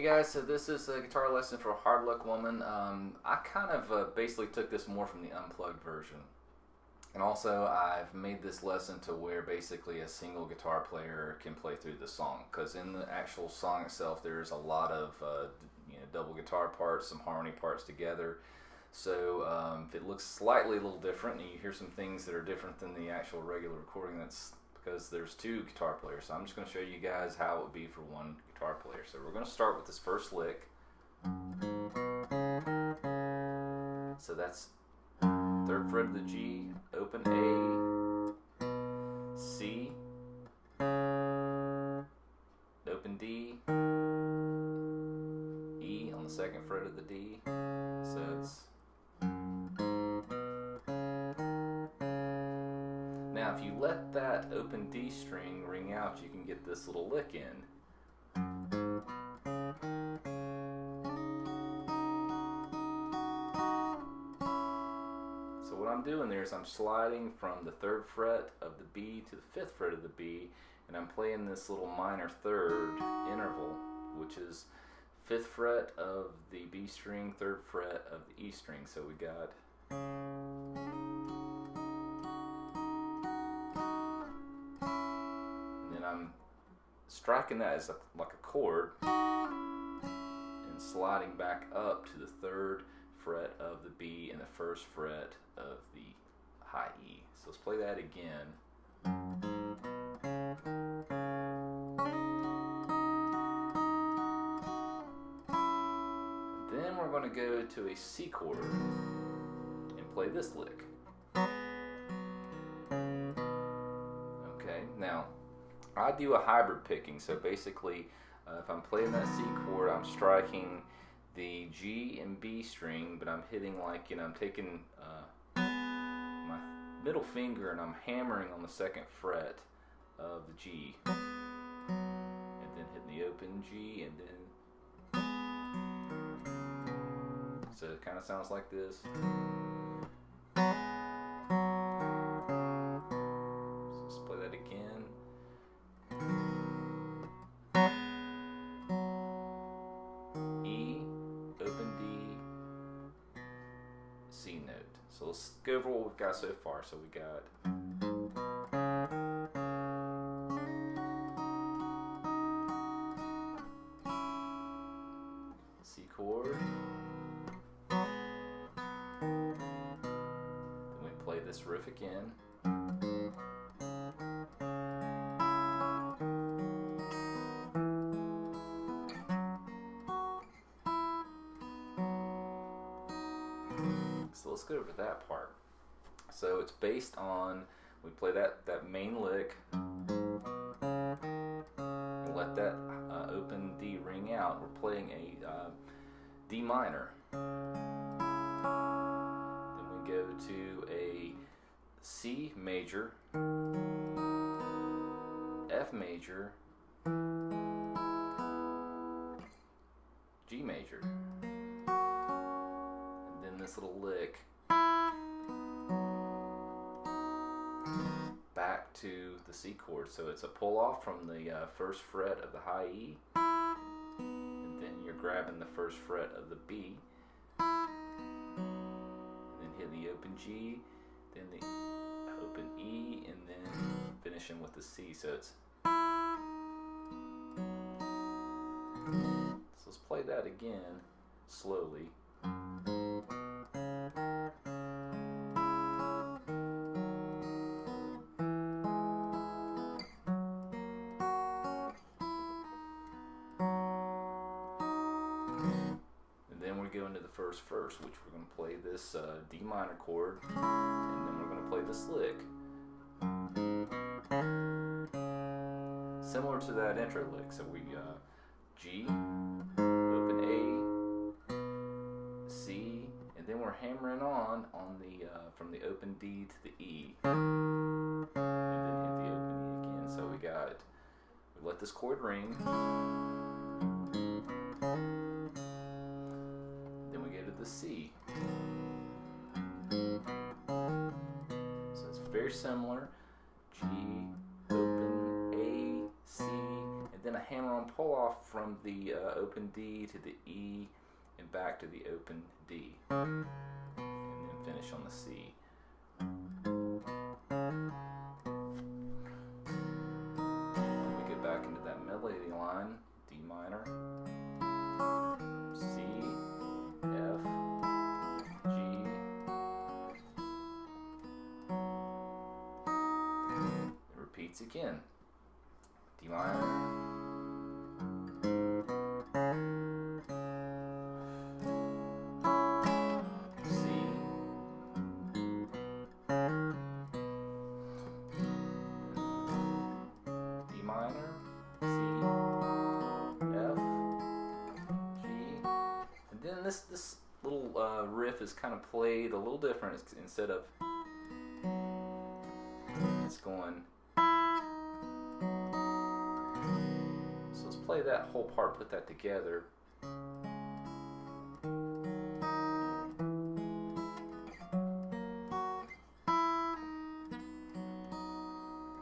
Hey guys, so this is a guitar lesson for Hard Luck Woman. I kind of basically took this more from the unplugged version. And also I've made this lesson to where basically a single guitar player can play through the song. Because in the actual song itself there's a lot of double guitar parts, some harmony parts together. So if it looks slightly a little different and you hear some things that are different than the actual regular recording, that's because there's two guitar players. So I'm just going to show you guys how it would be for one guitar player. So we're going to start with this first lick. So that's 3rd fret of the G, open A, C, open D, E on the 2nd fret of the D. So it's now if you let that open D string ring out, you can get this little lick in. So what I'm doing there is I'm sliding from the 3rd fret of the B to the 5th fret of the B, and I'm playing this little minor third interval, which is 5th fret of the B string, 3rd fret of the E string. So we got I'm striking that as like a chord and sliding back up to the 3rd fret of the B and the 1st fret of the high E. So let's play that again. Then we're going to go to a C chord and play this lick. Okay, now I do a hybrid picking, so basically if I'm playing that C chord, I'm striking the G and B string, but I'm hitting like, I'm taking my middle finger and I'm hammering on the 2nd fret of the G, and then hitting the open G, and then, so it kind of sounds like this. So let's play that again. E, open D, C note. So let's go over what we've got so far. So we got C chord. Then we play this riff again. So let's go over that part. So it's based on, we play that main lick, let that open D ring out. We're playing a D minor. Then we go to a C major, F major, G major. This little lick back to the C chord. So it's a pull off from the 1st fret of the high E, and then you're grabbing the 1st fret of the B, and then hit the open G, then the open E, and then finishing with the C. So it's, so let's play that again slowly. Go into the first verse, which we're going to play this D minor chord, and then we're going to play this lick similar to that intro lick. So we G, open A, C, and then we're hammering on the from the open D to the E, and then hit the open E again. So we let this chord ring. The C. So it's very similar. G, open, A, C, and then a hammer-on pull-off from the open D to the E and back to the open D, and then finish on the C. We get back into that melody line, D minor, C, F, G, it repeats again, D minor, C, D minor, C, F, G, and then this little riff is kind of played a little different. Instead of, it's going. So let's play that whole part, put that together.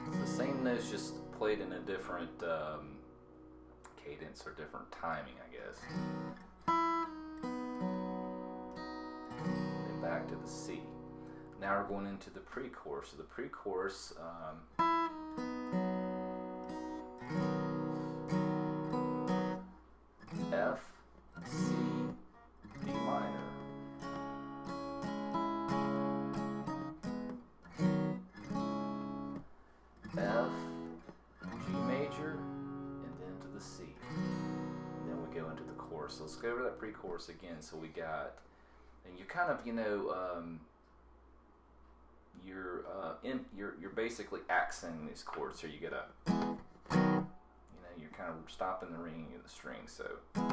It's the same notes, just played in a different cadence or different timing, I guess. Then back to the C. Now we're going into the pre-chorus. So the pre-chorus, F, C, D minor, F, G major, and then to the C. And then we go into the chorus. So let's go over that pre-chorus again. So we got, and you kind of, you know, you're basically accenting these chords. So you get a, you know, you're kind of stopping the ringing of the string. So F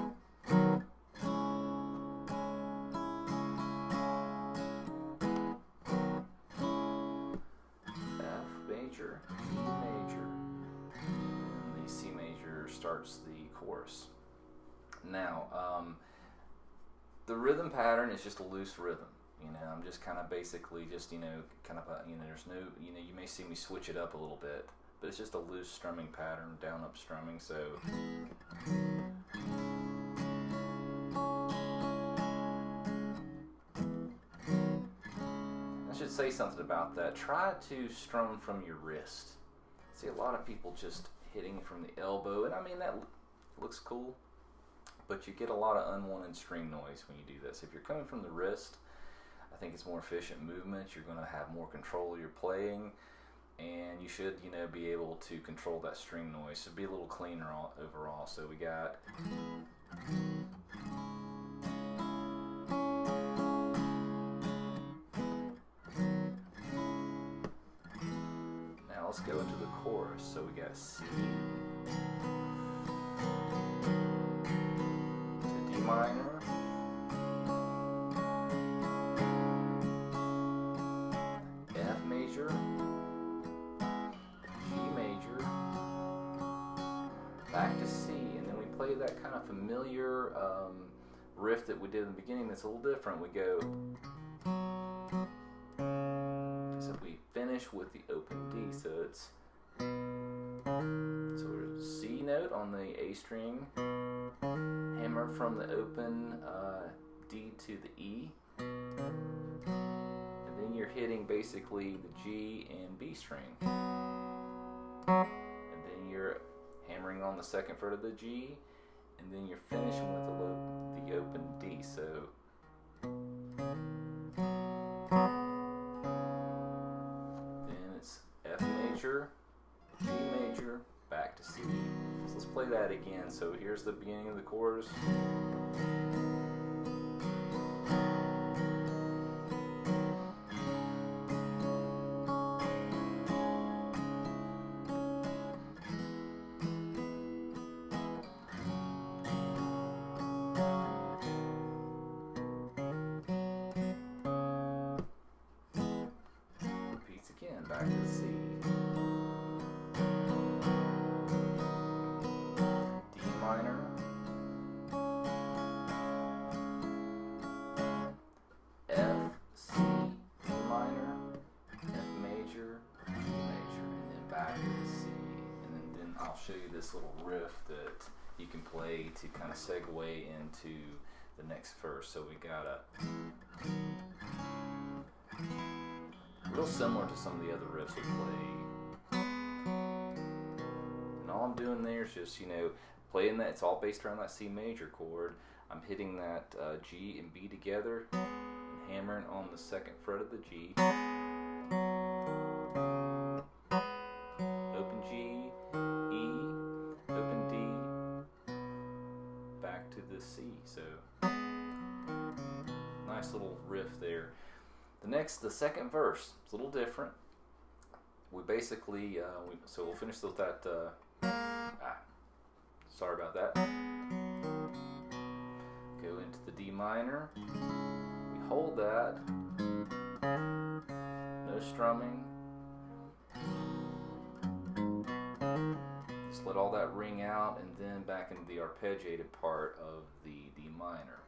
major, G major, and the C major starts the chorus. Now, the rhythm pattern is just a loose rhythm. You know, I'm just kind of basically just, you know, kind of a, you know, there's no, you know, you may see me switch it up a little bit, but it's just a loose strumming pattern, down up strumming. So I should say something about that. Try to strum from your wrist. See, a lot of people just hitting from the elbow, and I mean, that looks cool, but you get a lot of unwanted string noise when you do this. If you're coming from the wrist, I think it's more efficient movement. You're going to have more control of your playing, and you should, you know, be able to control that string noise. So be a little cleaner overall. So we got now let's go into the chorus. So we got C to D minor, F major, G major, back to C, and then we play that kind of familiar riff that we did in the beginning that's a little different. We go, so we finish with the open D, so it's, so we're C note on the A string, hammer from the open D to the E, and then you're hitting basically the G and B string, and then you're hammering on the second fret of the G, and then you're finishing with the open D. So then it's F major, G major, back to C. So let's play that again. So here's the beginning of the chorus. Repeats again, back to C. D minor, F, C, D minor, F major, G major, and then back to the C, and then I'll show you this little riff that you can play to kind of segue into the next verse. So we got a real similar to some of the other riffs we play. And all I'm doing there is just, you know, playing that. It's all based around that C major chord. I'm hitting that G and B together and hammering on the second fret of the G. Open G, E, open D, back to the C. So nice little riff there. The second verse is a little different. We basically, so we'll finish with that, sorry about that. Go into the D minor, we hold that, no strumming, just let all that ring out, and then back into the arpeggiated part of the D minor.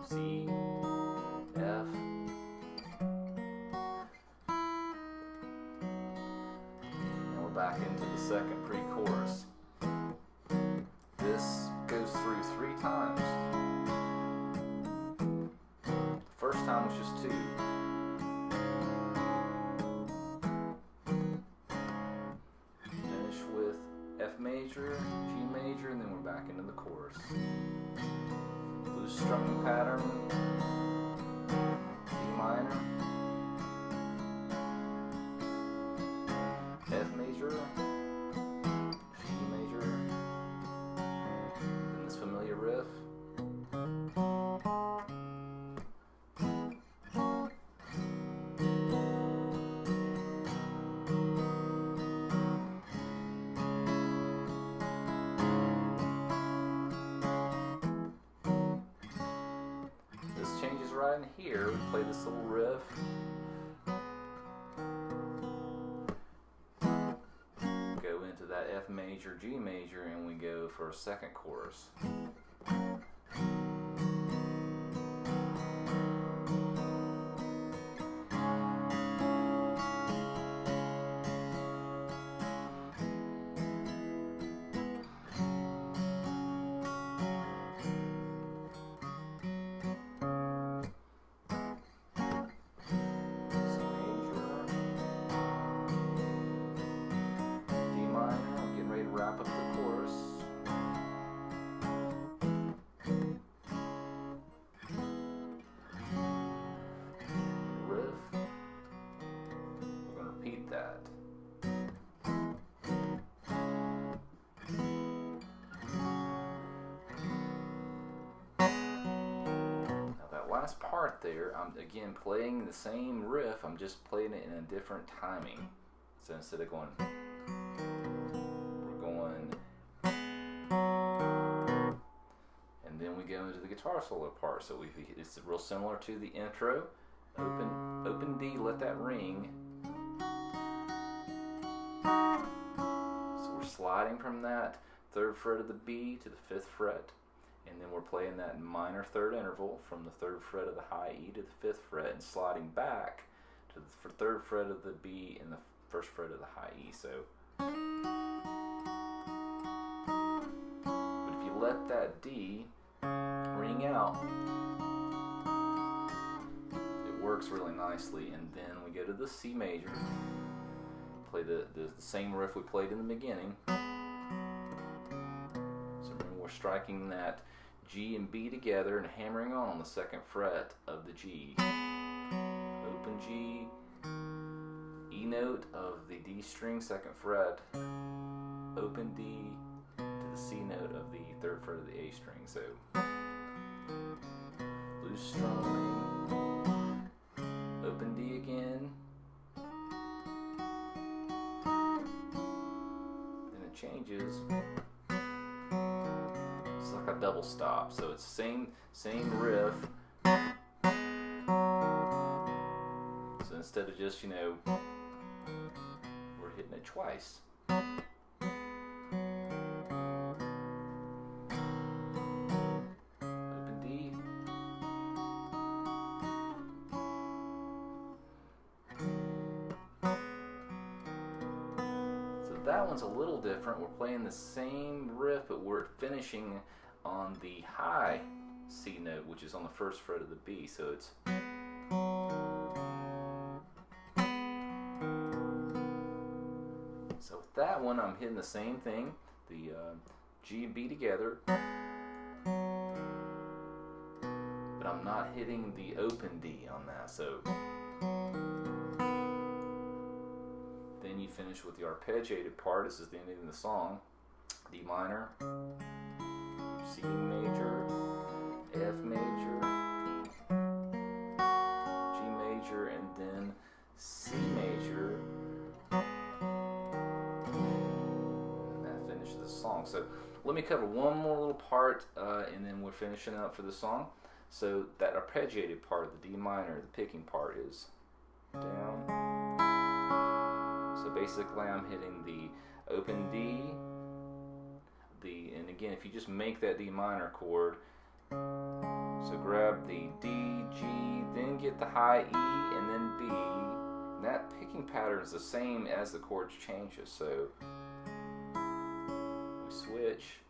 C, F, and we're back into the second pre-chorus. This goes through 3 times. The first time was just 2. Finish with F major, G major, and then we're back into the chorus. Blues strumming pattern, D minor, F major, G major, and this familiar riff. This changes right in here. We play this little riff. Go into that F major, G major, and we go for a second chorus. Wrap up the chorus. Riff. We're going to repeat that. Now that last part there, I'm again playing the same riff, I'm just playing it in a different timing. So instead of going, and then we go into the guitar solo part. So it's real similar to the intro. Open D, let that ring. So we're sliding from that 3rd fret of the B to the 5th fret, and then we're playing that minor 3rd interval from the 3rd fret of the high E to the 5th fret, and sliding back to the 3rd fret of the B and the 1st fret of the high E. So let that D ring out, it works really nicely. And then we go to the C major, play the same riff we played in the beginning. So remember, we're striking that G and B together and hammering on the 2nd fret of the G. Open G, E note of the D string, 2nd fret, open D, the C note of the 3rd fret of the A string. So loose strumming, open D again, then it changes. It's like a double stop. So it's same riff. So instead of just, you know, we're hitting it twice. that one's a little different. We're playing the same riff, but we're finishing on the high C note, which is on the first fret of the B. So it's so with that one, I'm hitting the same thing, the G and B together, but I'm not hitting the open D on that. So then you finish with the arpeggiated part. This is the ending of the song. D minor, C major, F major, G major, and then C major. And that finishes the song. So let me cover one more little part, and then we're finishing up for the song. So that arpeggiated part, the D minor, the picking part, is down. So basically I'm hitting the open D, and again, if you just make that D minor chord, so grab the D, G, then get the high E, and then B, and that picking pattern is the same as the chords changes. So we switch,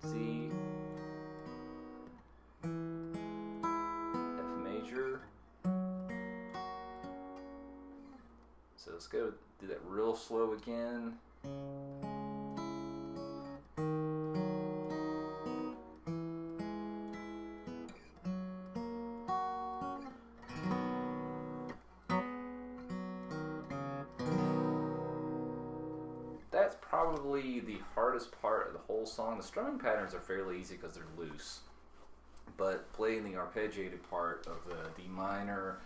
C, F major. So let's go do that real slow again. That's probably the hardest part of the whole song. The strumming patterns are fairly easy because they're loose, but playing the arpeggiated part of the D minor,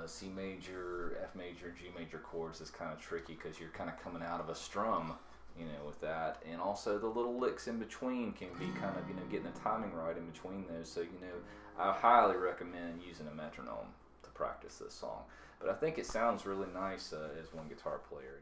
C major, F major, G major chords is kind of tricky because you're kind of coming out of a strum, you know, with that. And also the little licks in between can be kind of, you know, getting the timing right in between those. So, you know, I highly recommend using a metronome to practice this song. But I think it sounds really nice as one guitar player.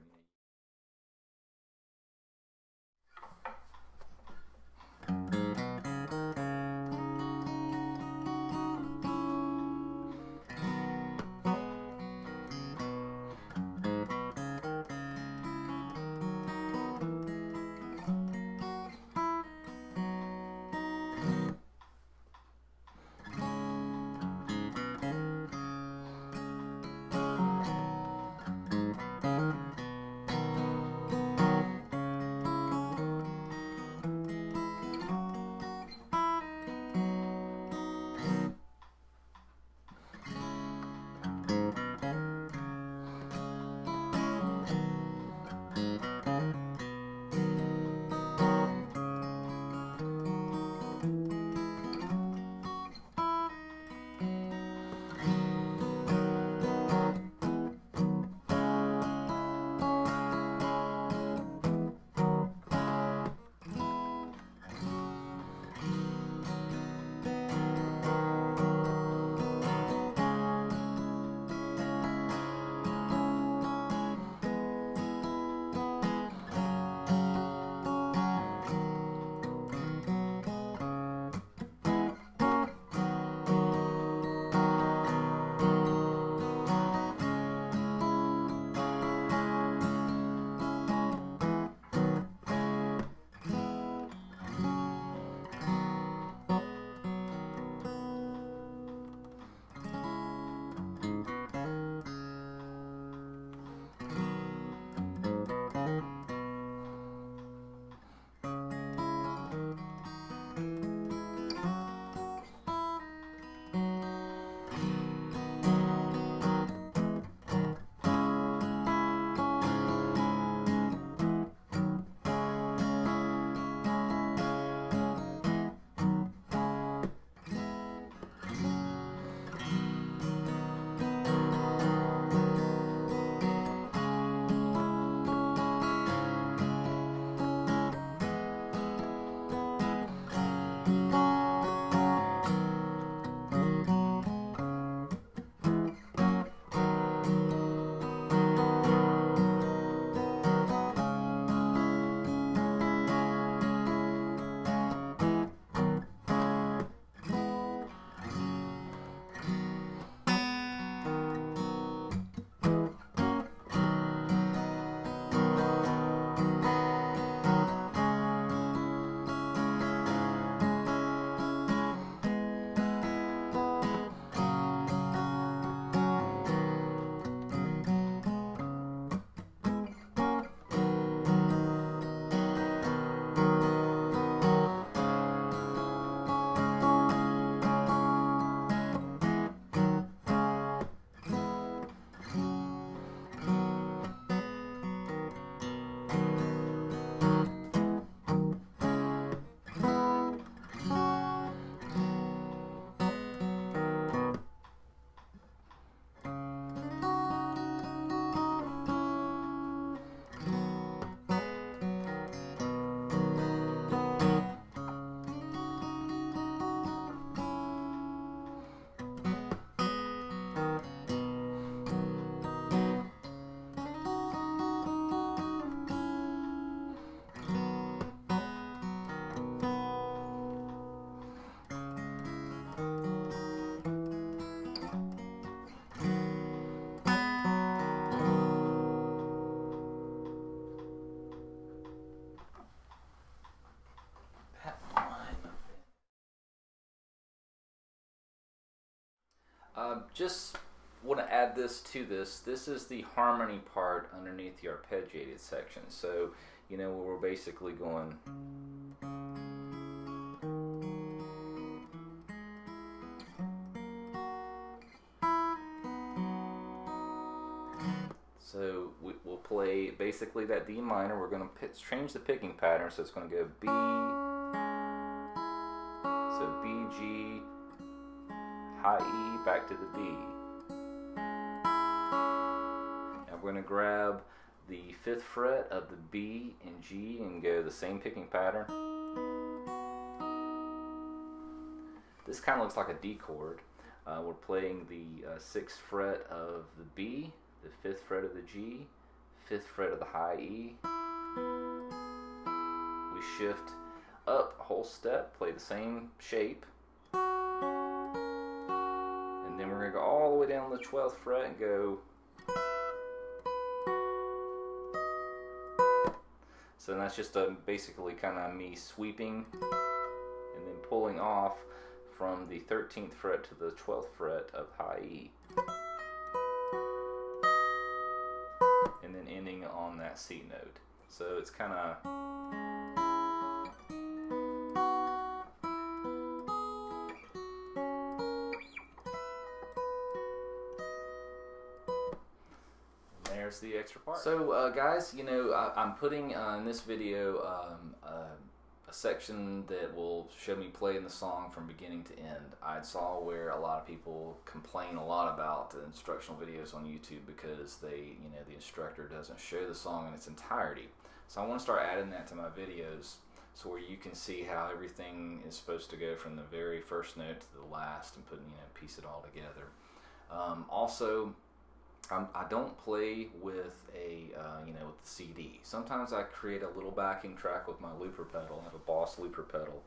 just want to add this to this. This is the harmony part underneath the arpeggiated section. So, you know, we're basically going. So we'll play basically that D minor. We're going to change the picking pattern, so it's going to go B, so B, G, high E, back to the B. Now we're going to grab the 5th fret of the B and G and go the same picking pattern. This kind of looks like a D chord. We're playing the 6th fret of the B, the 5th fret of the G, 5th fret of the high E. We shift up a whole step, play the same shape, and then we're going to go all the way down to the 12th fret and go. So that's just basically kind of me sweeping and then pulling off from the 13th fret to the 12th fret of high E. And then ending on that C note. So it's kind of there's the extra part. So guys, you know, I'm putting in this video a section that will show me playing the song from beginning to end. I saw where a lot of people complain a lot about the instructional videos on YouTube because they, you know, the instructor doesn't show the song in its entirety. So I want to start adding that to my videos so where you can see how everything is supposed to go from the very first note to the last and put, you know, piece it all together. Also, I don't play with a you know, with the CD. Sometimes I create a little backing track with my looper pedal. I have a Boss looper pedal,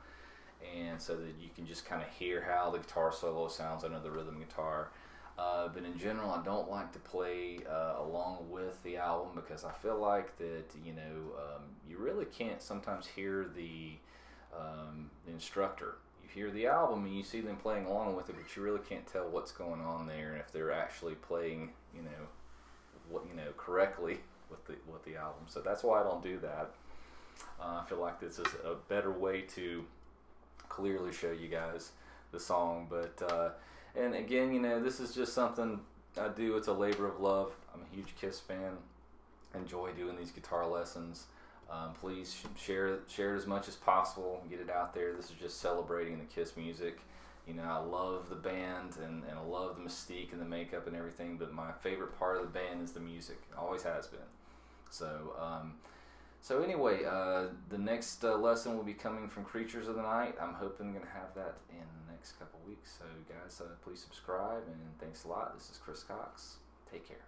and so that you can just kind of hear how the guitar solo sounds under the rhythm guitar. But in general, I don't like to play along with the album because I feel like that, you know, you really can't sometimes hear the instructor. You hear the album and you see them playing along with it, but you really can't tell what's going on there and if they're actually playing, you know, what, you know, correctly with the album. So that's why I don't do that. I feel like this is a better way to clearly show you guys the song. But and again, you know, this is just something I do. It's a labor of love. I'm a huge Kiss fan. Enjoy doing these guitar lessons. Please share it as much as possible and get it out there. This is just celebrating the Kiss music. You know, I love the band and I love the mystique and the makeup and everything, but my favorite part of the band is the music. It always has been. So, so anyway, the next lesson will be coming from Creatures of the Night. I'm hoping I'm going to have that in the next couple weeks. So guys, please subscribe, and thanks a lot. This is Chris Cox. Take care.